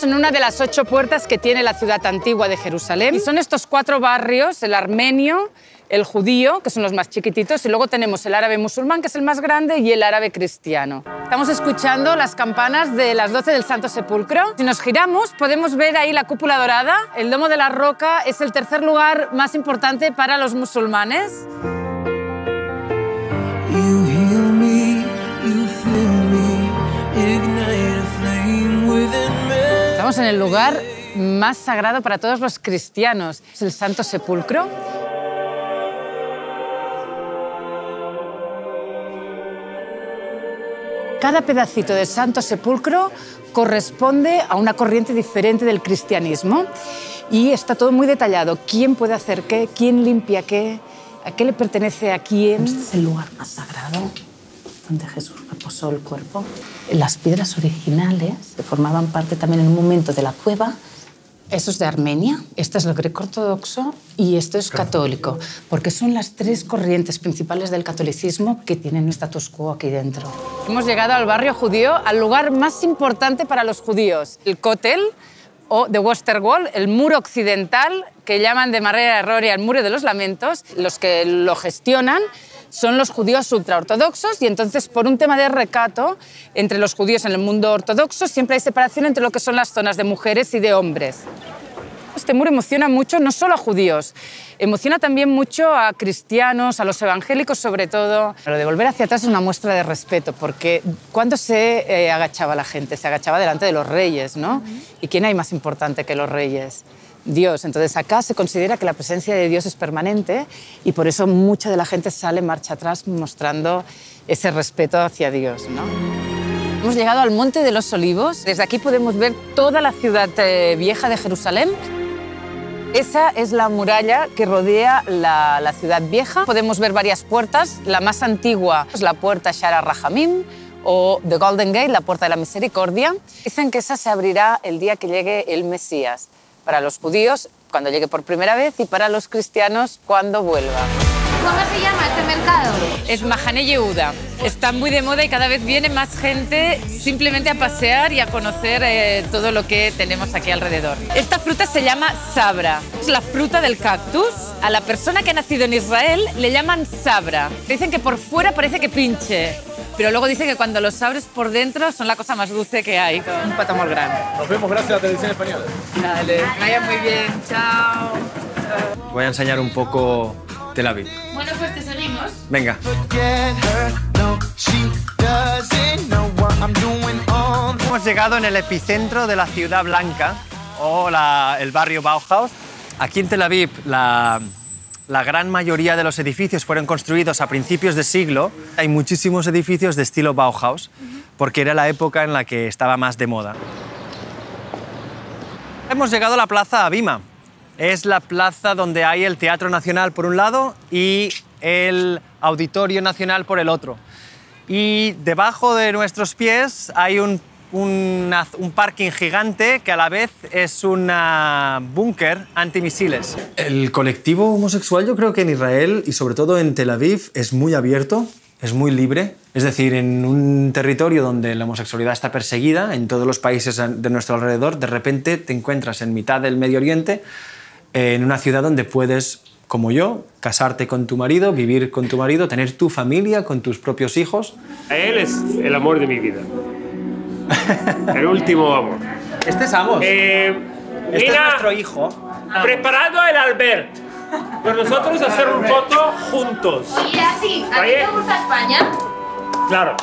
Estamos en una de las 8 puertas que tiene la ciudad antigua de Jerusalén. Y son estos 4 barrios, el armenio, el judío, que son los más chiquititos, y luego tenemos el árabe musulmán, que es el más grande, y el árabe cristiano. Estamos escuchando las campanas de las 12 del Santo Sepulcro. Si nos giramos, podemos ver ahí la cúpula dorada. El Domo de la Roca es el tercer lugar más importante para los musulmanes. Estamos en el lugar más sagrado para todos los cristianos, es el Santo Sepulcro. Cada pedacito del Santo Sepulcro corresponde a una corriente diferente del cristianismo y está todo muy detallado. ¿Quién puede hacer qué? ¿Quién limpia qué? ¿A qué le pertenece a quién? Este es el lugar más sagrado donde Jesús reposó el cuerpo. Las piedras originales formaban parte también en un momento de la cueva. Eso es de Armenia, este es el greco-ortodoxo y esto es católico, porque son las 3 corrientes principales del catolicismo que tienen un status quo aquí dentro. Hemos llegado al barrio judío, al lugar más importante para los judíos, el Kotel o The Western Wall, el muro occidental, que llaman de manera errónea el muro de los lamentos. Los que lo gestionan son los judíos ultraortodoxos y entonces por un tema de recato entre los judíos en el mundo ortodoxo siempre hay separación entre lo que son las zonas de mujeres y de hombres. Este muro emociona mucho no solo a judíos, emociona también mucho a cristianos, a los evangélicos sobre todo. Lo de volver hacia atrás es una muestra de respeto porque ¿cuándo se agachaba la gente? Se agachaba delante de los reyes, ¿no? ¿Y quién hay más importante que los reyes? Dios. Entonces acá se considera que la presencia de Dios es permanente y por eso mucha de la gente sale marcha atrás mostrando ese respeto hacia Dios, ¿no? Hemos llegado al Monte de los Olivos. Desde aquí podemos ver toda la ciudad vieja de Jerusalén. Esa es la muralla que rodea la ciudad vieja. Podemos ver varias puertas. La más antigua es la puerta Shara Rahamim o The Golden Gate, la puerta de la misericordia. Dicen que esa se abrirá el día que llegue el Mesías. Para los judíos, cuando llegue por primera vez, y para los cristianos, cuando vuelva. ¿Cómo se llama este mercado? Es Mahane Yehuda. Está muy de moda y cada vez viene más gente simplemente a pasear y a conocer todo lo que tenemos aquí alrededor. Esta fruta se llama sabra. Es la fruta del cactus. A la persona que ha nacido en Israel le llaman sabra. Dicen que por fuera parece que pinche, pero luego dicen que cuando los abres por dentro son la cosa más dulce que hay. Un pato muy grande. Nos vemos gracias a la televisión española. Dale, vaya muy bien. Chao. Voy a enseñar un poco Tel Aviv. Bueno, pues te seguimos. Venga. Hemos llegado en el epicentro de la Ciudad Blanca, o el barrio Bauhaus. Aquí en Tel Aviv, la gran mayoría de los edificios fueron construidos a principios de siglo. Hay muchísimos edificios de estilo Bauhaus, porque era la época en la que estaba más de moda. Hemos llegado a la Plaza Abima. Es la plaza donde hay el Teatro Nacional por un lado y el Auditorio Nacional por el otro. Y debajo de nuestros pies hay un parking gigante que a la vez es un búnker antimisiles. El colectivo homosexual, yo creo que en Israel y sobre todo en Tel Aviv es muy abierto, es muy libre. Es decir, en un territorio donde la homosexualidad está perseguida, en todos los países de nuestro alrededor, de repente te encuentras en mitad del Medio Oriente, en una ciudad donde puedes, como yo, casarte con tu marido, vivir con tu marido, tener tu familia con tus propios hijos. Él es el amor de mi vida. El último amor. Este es Amos. Este es nuestro hijo. Preparando el Albert. Pero nosotros hacer una foto juntos. Y así, ¿a ti te gusta España? Claro.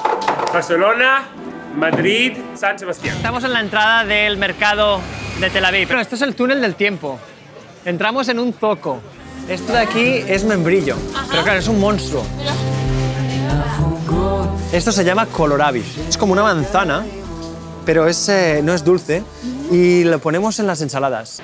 Barcelona, Madrid, San Sebastián. Estamos en la entrada del mercado de Tel Aviv. Bueno, esto es el túnel del tiempo. Entramos en un zoco. Esto de aquí es membrillo. Pero claro, es un monstruo. Esto se llama kohlrabi. Es como una manzana, pero no es dulce y lo ponemos en las ensaladas.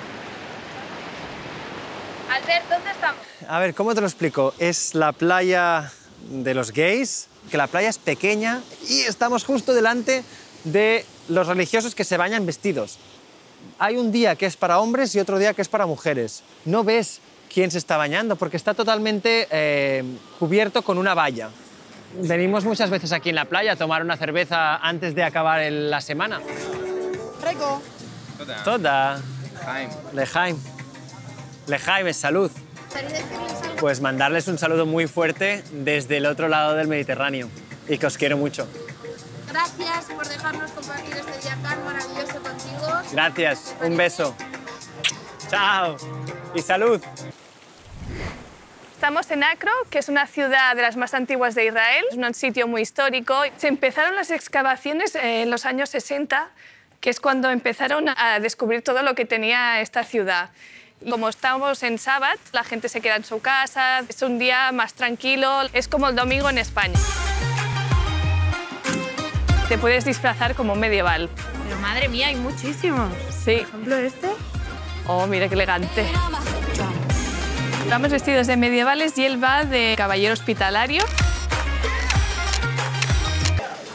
Albert, ¿dónde estamos? A ver, ¿cómo te lo explico? Es la playa de los gays, que la playa es pequeña y estamos justo delante de los religiosos que se bañan vestidos. Hay un día que es para hombres y otro día que es para mujeres. No ves quién se está bañando porque está totalmente cubierto con una valla. Venimos muchas veces aquí en la playa a tomar una cerveza antes de acabar la semana. Rico. Toda. Lejaim. Lejaim es salud. Pues mandarles un saludo muy fuerte desde el otro lado del Mediterráneo y que os quiero mucho. Gracias por dejarnos compartir este día tan maravilloso contigo. Gracias, un beso. Chao y salud. Estamos en Acro, que es una ciudad de las más antiguas de Israel. Es un sitio muy histórico. Se empezaron las excavaciones en los años 60, que es cuando empezaron a descubrir todo lo que tenía esta ciudad. Como estamos en Sabbat, la gente se queda en su casa, es un día más tranquilo, es como el domingo en España. Te puedes disfrazar como medieval. Pero madre mía, hay muchísimos. Sí. Por ejemplo, este. Oh, mira qué elegante. Vamos vestidos de medievales y él va de caballero hospitalario.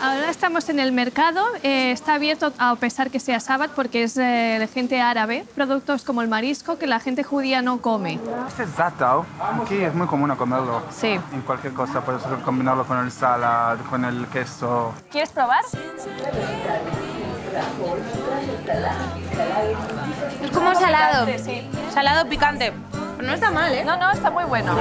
Ahora estamos en el mercado. Está abierto a pesar que sea sábado porque es de gente árabe. Productos como el marisco que la gente judía no come. Este es zatao. Aquí es muy común comerlo. Sí. En cualquier cosa, puedes combinarlo con el salad, con el queso. ¿Quieres probar? Es como salado. Sí. Salado picante. Pero no está mal, ¿eh? No, no, está muy bueno.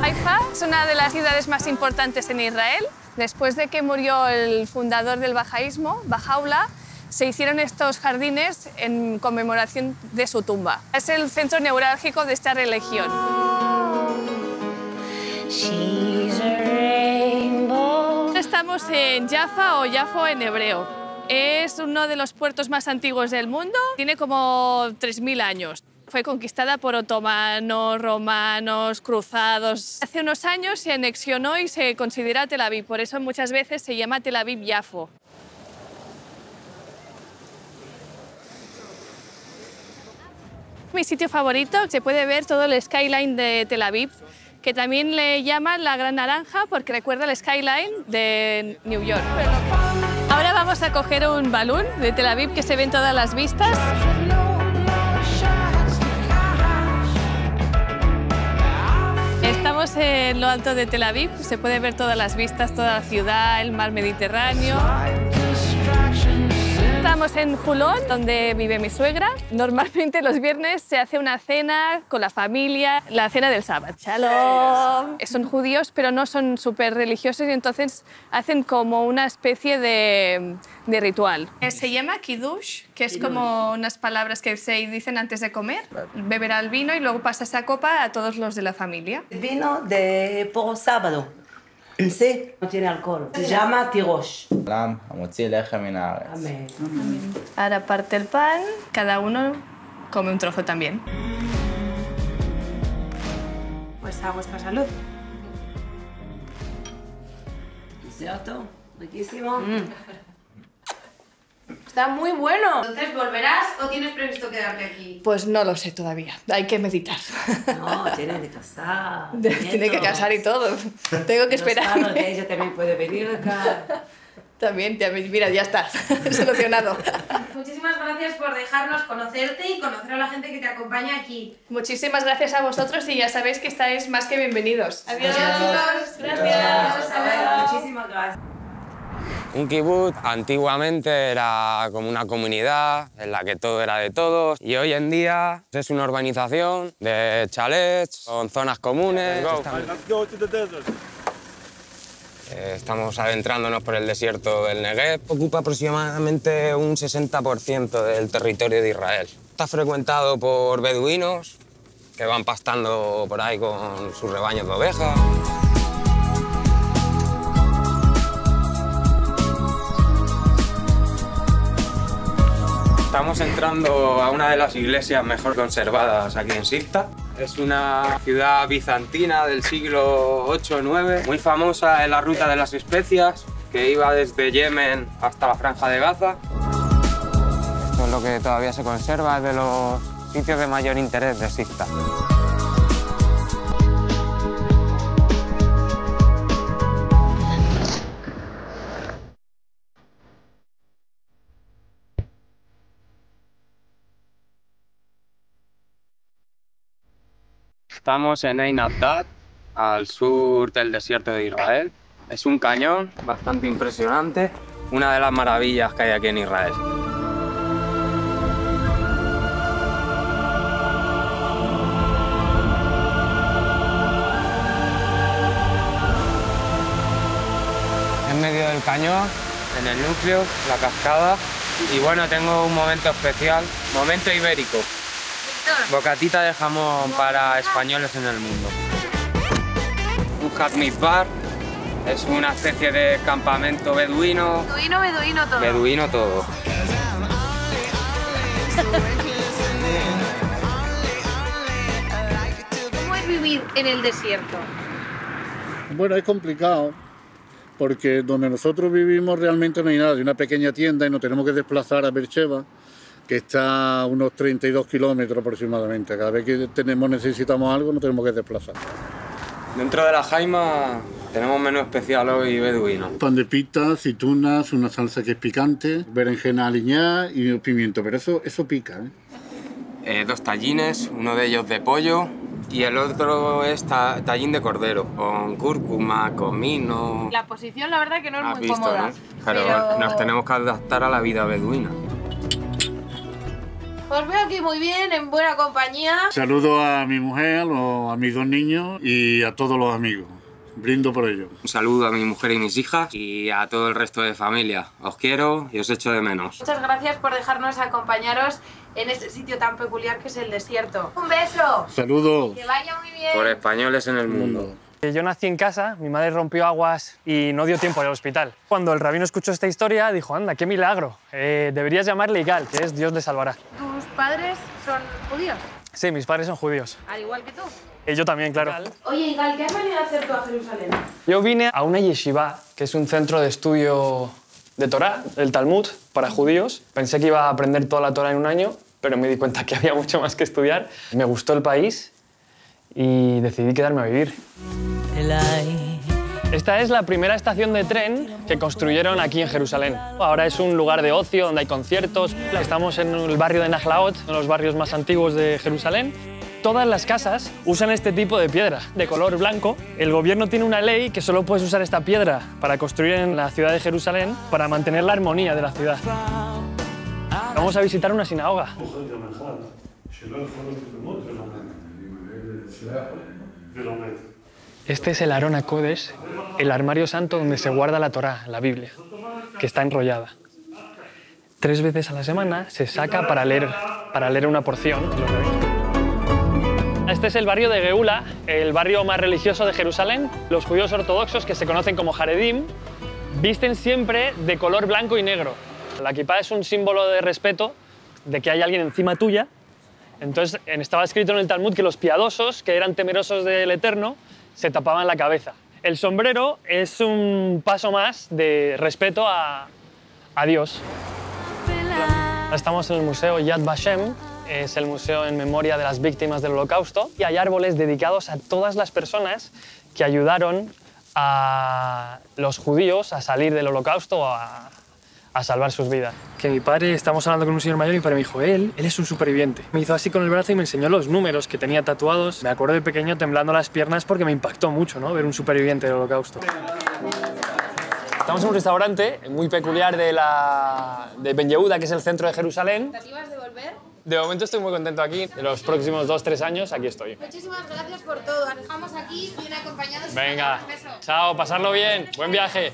Haifa es una de las ciudades más importantes en Israel. Después de que murió el fundador del bajaísmo, Bajaula, se hicieron estos jardines en conmemoración de su tumba. Es el centro neurálgico de esta religión. Estamos en Jaffa o Jafo en hebreo. Es uno de los puertos más antiguos del mundo. Tiene como 3000 años. Fue conquistada por otomanos, romanos, cruzados. Hace unos años se anexionó y se considera Tel Aviv. Por eso muchas veces se llama Tel Aviv-Yafo. Mi sitio favorito, se puede ver todo el skyline de Tel Aviv, que también le llaman la Gran Naranja porque recuerda el skyline de New York. Ahora vamos a coger un balón de Tel Aviv que se ven todas las vistas. Estamos en lo alto de Tel Aviv, se puede ver todas las vistas, toda la ciudad, el mar Mediterráneo. Estamos en Julón, donde vive mi suegra. Normalmente los viernes se hace una cena con la familia, la cena del sábado. ¡Shalom! Son judíos, pero no son súper religiosos y entonces hacen como una especie de ritual. Se llama kiddush, que es como unas palabras que se dicen antes de comer. Beberá el vino y luego pasa esa copa a todos los de la familia. Vino de por sábado. Sí, no tiene alcohol. Se llama tirosh. Amén. Ahora parte el pan, cada uno come un trozo también. Pues a vuestra salud. ¿Cierto? Riquísimo. Está muy bueno. Entonces, ¿volverás o tienes previsto quedarte aquí? Pues no lo sé todavía, hay que meditar. No, tiene que casar. Tiene que casar y todo. Tengo que esperar. Los de ella también puede venir acá. También, mira, ya está, solucionado. Muchísimas gracias por dejarnos conocerte y conocer a la gente que te acompaña aquí. Muchísimas gracias a vosotros y ya sabéis que estáis más que bienvenidos. Adiós, chicos. Gracias. Muchísimas gracias. Un kibutz antiguamente era como una comunidad en la que todo era de todos y hoy en día es una urbanización de chalets con zonas comunes. Estamos adentrándonos por el desierto del Negev. Ocupa aproximadamente un 60% del territorio de Israel. Está frecuentado por beduinos que van pastando por ahí con sus rebaños de ovejas. Estamos entrando a una de las iglesias mejor conservadas aquí en Sifta. Es una ciudad bizantina del siglo 8 o 9, muy famosa en la ruta de las especias, que iba desde Yemen hasta la Franja de Gaza. Esto es lo que todavía se conserva, es de los sitios de mayor interés de Sifta. Estamos en Ein Haddad, al sur del desierto de Israel. Es un cañón bastante impresionante, una de las maravillas que hay aquí en Israel. En medio del cañón, en el núcleo, la cascada. Y bueno, tengo un momento especial, momento ibérico. Bocatita de jamón para españoles en el mundo. Un Hatmid Bar, es una especie de campamento beduino. Beduino todo. Beduino todo. ¿Cómo es vivir en el desierto? Bueno, es complicado, porque donde nosotros vivimos realmente no hay nada, hay una pequeña tienda y nos tenemos que desplazar a Beersheba, que está a unos 32 kilómetros aproximadamente. Cada vez que necesitamos algo nos tenemos que desplazar. Dentro de la jaima tenemos menú especial hoy beduino. Pan de pita, aceitunas, una salsa que es picante, berenjena aliñada y pimiento, pero eso pica, ¿eh? 2 tallines, uno de ellos de pollo y el otro es tallín de cordero, con cúrcuma, comino... La posición, la verdad, que no es Has muy visto, cómoda. ¿no? Pero nos tenemos que adaptar a la vida beduina. Os veo aquí muy bien, en buena compañía. Saludo a mi mujer, a mis 2 niños y a todos los amigos. Brindo por ello. Un saludo a mi mujer y mis hijas y a todo el resto de familia. Os quiero y os echo de menos. Muchas gracias por dejarnos acompañaros en este sitio tan peculiar que es el desierto. ¡Un beso! Saludos. Que vaya muy bien. Por españoles en el mundo. Yo nací en casa, mi madre rompió aguas y no dio tiempo al hospital. Cuando el rabino escuchó esta historia, dijo, anda, qué milagro, deberías llamarle Igal, que es Dios le salvará. ¿Tus padres son judíos? Sí, mis padres son judíos. Al igual que tú. Yo también, claro. Oye, Igal, ¿qué has venido a hacer tú a Jerusalén? Yo vine a una yeshiva, que es un centro de estudio de Torá, el Talmud, para judíos. Pensé que iba a aprender toda la Torá en un año, pero me di cuenta que había mucho más que estudiar. Me gustó el país y decidí quedarme a vivir. Esta es la primera estación de tren que construyeron aquí en Jerusalén. Ahora es un lugar de ocio donde hay conciertos. Estamos en el barrio de Nahlaot, uno de los barrios más antiguos de Jerusalén. Todas las casas usan este tipo de piedra, de color blanco. El gobierno tiene una ley que solo puedes usar esta piedra para construir en la ciudad de Jerusalén para mantener la armonía de la ciudad. Vamos a visitar una sinagoga. Este es el Aron HaKodesh, el armario santo donde se guarda la Torá, la Biblia, que está enrollada. 3 veces a la semana se saca para leer una porción. Este es el barrio de Geula, el barrio más religioso de Jerusalén. Los judíos ortodoxos, que se conocen como Haredim, visten siempre de color blanco y negro. La kipá es un símbolo de respeto, de que hay alguien encima tuya. Entonces, estaba escrito en el Talmud que los piadosos, que eran temerosos del Eterno, se tapaban la cabeza. El sombrero es un paso más de respeto a Dios. Estamos en el Museo Yad Vashem, es el museo en memoria de las víctimas del Holocausto, y hay árboles dedicados a todas las personas que ayudaron a los judíos a salir del Holocausto o a salvar sus vidas. Que mi padre, estamos hablando con un señor mayor y mi padre me dijo, él es un superviviente. Me hizo así con el brazo y me enseñó los números que tenía tatuados. Me acuerdo de pequeño temblando las piernas porque me impactó mucho, ¿no?, ver un superviviente del Holocausto. Estamos en un restaurante muy peculiar de Ben Yehuda, que es el centro de Jerusalén. ¿Expectativas de volver? De momento estoy muy contento aquí. En los próximos 2-3 años aquí estoy. Muchísimas gracias por todo. Nos dejamos aquí bien acompañados. Venga, Un beso. chao, pasarlo bien. Buen viaje.